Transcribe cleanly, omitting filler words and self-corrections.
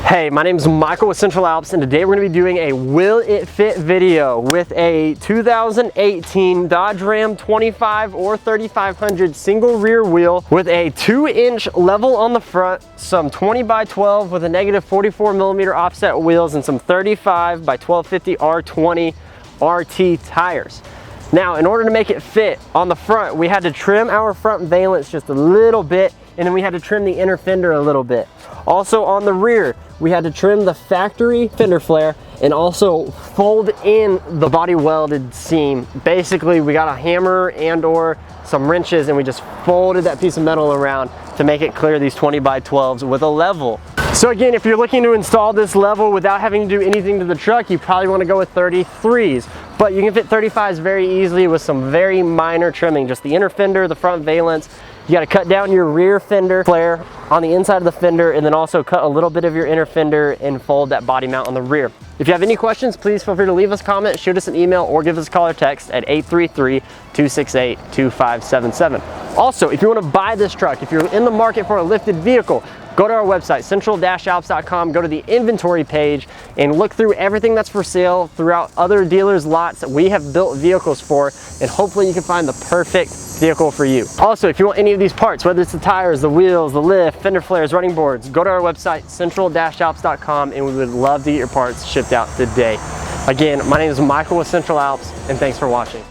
Hey, my name is Michael with Central Alps, and today we're going to be doing a Will It Fit video with a 2018 Dodge Ram 25 or 3500 single rear wheel with a 2-inch level on the front, some 20x12 with a negative 44mm offset wheels, and some 35 by 1250 R20 RT tires. Now, in order to make it fit on the front, we had to trim our front valance just a little bit, and then we had to trim the inner fender a little bit. Also on the rear, we had to trim the factory fender flare and also fold in the body welded seam. Basically, we got a hammer and or some wrenches and we just folded that piece of metal around to make it clear these 20x12s with a level. So again, if you're looking to install this level without having to do anything to the truck, you probably want to go with 33s. But you can fit 35s very easily with some very minor trimming, just the inner fender, the front valance. You got to cut down your rear fender flare on the inside of the fender, and then also cut a little bit of your inner fender and fold that body mount on the rear. If you have any questions, please feel free to leave us a comment, shoot us an email, or give us a call or text at 833-268-2577. Also, if you want to buy this truck, if you're in the market for a lifted vehicle, go to our website, central-alps.com, go to the inventory page, and look through everything that's for sale throughout other dealers' lots that we have built vehicles for, and hopefully you can find the perfect vehicle for you. Also, if you want any of these parts, whether it's the tires, the wheels, the lift, fender flares, running boards, go to our website, central-alps.com, and we would love to get your parts shipped out today. Again, my name is Michael with Central Alps, and thanks for watching.